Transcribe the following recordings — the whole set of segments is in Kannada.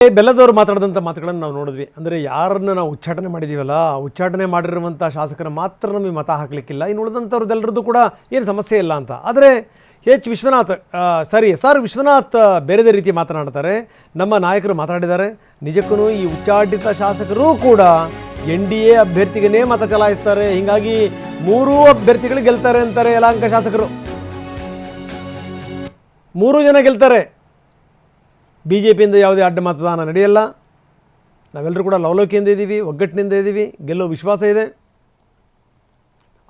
ಬೆಲ್ಲದವರು ಮಾತಾಡಿದಂಥ ಮಾತುಗಳನ್ನು ನಾವು ನೋಡಿದ್ವಿ. ಅಂದರೆ ಯಾರನ್ನು ನಾವು ಉಚ್ಚಾಟನೆ ಮಾಡಿದ್ದೀವಲ್ಲ, ಆ ಉಚ್ಚಾಟನೆ ಮಾಡಿರುವಂಥ ಶಾಸಕರ ಮಾತ್ರ ನಮಗೆ ಮತ ಹಾಕಲಿಕ್ಕಿಲ್ಲ, ಇನ್ನು ಉಳಿದಂಥವ್ರದ್ದೆಲ್ಲರದ್ದು ಕೂಡ ಏನು ಸಮಸ್ಯೆ ಇಲ್ಲ ಅಂತ. ಆದರೆ ಎಚ್ ವಿಶ್ವನಾಥ್ ವಿಶ್ವನಾಥ್ ಬೇರೆ ರೀತಿ ಮಾತನಾಡ್ತಾರೆ. ನಮ್ಮ ನಾಯಕರು ಮಾತಾಡಿದ್ದಾರೆ. ನಿಜಕ್ಕೂ ಈ ಉಚ್ಚಾಟಿತ ಶಾಸಕರು ಕೂಡ NDA ಅಭ್ಯರ್ಥಿಗೇ ಮತ ಚಲಾಯಿಸ್ತಾರೆ. ಹೀಗಾಗಿ 3 ಅಭ್ಯರ್ಥಿಗಳು ಗೆಲ್ತಾರೆ ಅಂತಾರೆ ಯಲಹಂಕ ಶಾಸಕರು. 3 ಜನ ಗೆಲ್ತಾರೆ. BJPಯಿಂದ ಯಾವುದೇ ಅಡ್ಡ ಮತದಾನ ನಡೆಯಲ್ಲ. ನಾವೆಲ್ಲರೂ ಕೂಡ ಲವಲೋಕಿಯಿಂದ ಇದ್ದೀವಿ, ಒಗ್ಗಟ್ಟಿನಿಂದ ಇದ್ದೀವಿ, ಗೆಲ್ಲೋ ವಿಶ್ವಾಸ ಇದೆ.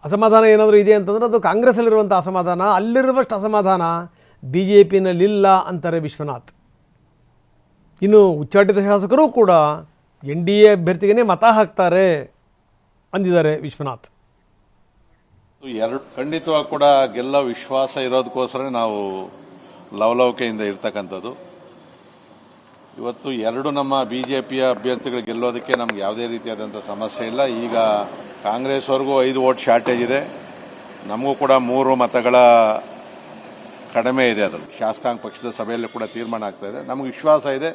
ಅಸಮಾಧಾನ ಏನಾದರೂ ಇದೆ ಅಂತಂದರೆ ಅದು ಕಾಂಗ್ರೆಸ್ಸಲ್ಲಿರುವಂಥ ಅಸಮಾಧಾನ, ಅಲ್ಲಿರುವಷ್ಟು ಅಸಮಾಧಾನ BJPನಲ್ಲಿಲ್ಲ ಅಂತಾರೆ ವಿಶ್ವನಾಥ್. ಇನ್ನು ಉಚ್ಚಾಟಿತ ಶಾಸಕರು ಕೂಡ NDA ಅಭ್ಯರ್ಥಿಗೇ ಮತ ಹಾಕ್ತಾರೆ ಅಂದಿದ್ದಾರೆ ವಿಶ್ವನಾಥ್. ಖಂಡಿತವಾಗಿ ಕೂಡ ಗೆಲ್ಲೋ ವಿಶ್ವಾಸ ಇರೋದಕ್ಕೋಸ್ಕರ ನಾವು ಲವಲವಿಕೆಯಿಂದ ಇರ್ತಕ್ಕಂಥದ್ದು. ಇವತ್ತು 2 ನಮ್ಮ BJPಯ ಅಭ್ಯರ್ಥಿಗಳು ಗೆಲ್ಲೋದಕ್ಕೆ ನಮ್ಗೆ ಯಾವುದೇ ರೀತಿಯಾದಂಥ ಸಮಸ್ಯೆ ಇಲ್ಲ. ಈಗ ಕಾಂಗ್ರೆಸ್ವರೆಗೂ 5 ವೋಟ್ ಶಾರ್ಟೇಜ್ ಇದೆ, ನಮಗೂ ಕೂಡ 3 ಮತಗಳ ಕಡಿಮೆ ಇದೆ. ಅದರಲ್ಲಿ ಶಾಸಕಾಂಗ ಪಕ್ಷದ ಸಭೆಯಲ್ಲಿ ಕೂಡ ತೀರ್ಮಾನ ಆಗ್ತಾ ಇದೆ. ನಮಗೆ ವಿಶ್ವಾಸ ಇದೆ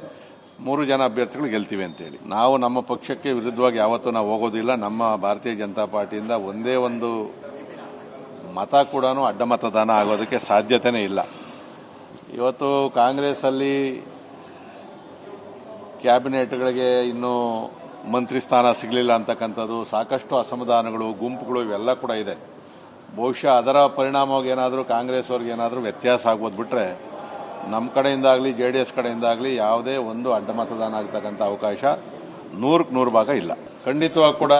3 ಜನ ಅಭ್ಯರ್ಥಿಗಳು ಗೆಲ್ತೀವಿ ಅಂತೇಳಿ. ನಾವು ನಮ್ಮ ಪಕ್ಷಕ್ಕೆ ವಿರುದ್ಧವಾಗಿ ಯಾವತ್ತೂ ನಾವು ಹೋಗೋದಿಲ್ಲ. ನಮ್ಮ ಭಾರತೀಯ ಜನತಾ ಪಾರ್ಟಿಯಿಂದ ಒಂದೇ ಒಂದು ಮತ ಕೂಡ ಅಡ್ಡ ಮತದಾನ ಆಗೋದಕ್ಕೆ ಸಾಧ್ಯತೆಯೇ ಇಲ್ಲ. ಇವತ್ತು ಕಾಂಗ್ರೆಸ್ಸಲ್ಲಿ ಕ್ಯಾಬಿನೆಟ್ಗಳಿಗೆ ಇನ್ನೂ ಮಂತ್ರಿ ಸ್ಥಾನ ಸಿಗಲಿಲ್ಲ ಅಂತಕ್ಕಂಥದ್ದು, ಸಾಕಷ್ಟು ಅಸಮಾಧಾನಗಳು, ಗುಂಪುಗಳು ಇವೆಲ್ಲ ಕೂಡ ಇದೆ. ಬಹುಶಃ ಅದರ ಪರಿಣಾಮವಾಗಿ ಏನಾದರೂ ಕಾಂಗ್ರೆಸ್ ಅವ್ರಿಗೆ ಏನಾದರೂ ವ್ಯತ್ಯಾಸ ಆಗ್ಬೋದು ಬಿಟ್ಟರೆ ನಮ್ಮ ಕಡೆಯಿಂದಾಗಲಿ JDS ಕಡೆಯಿಂದಾಗಲಿ ಯಾವುದೇ ಒಂದು ಅಡ್ಡ ಮತದಾನ ಆಗ್ತಕ್ಕಂಥ ಅವಕಾಶ 100ಕ್ಕೆ 100 ಭಾಗ ಇಲ್ಲ. ಖಂಡಿತವಾಗಿ ಕೂಡ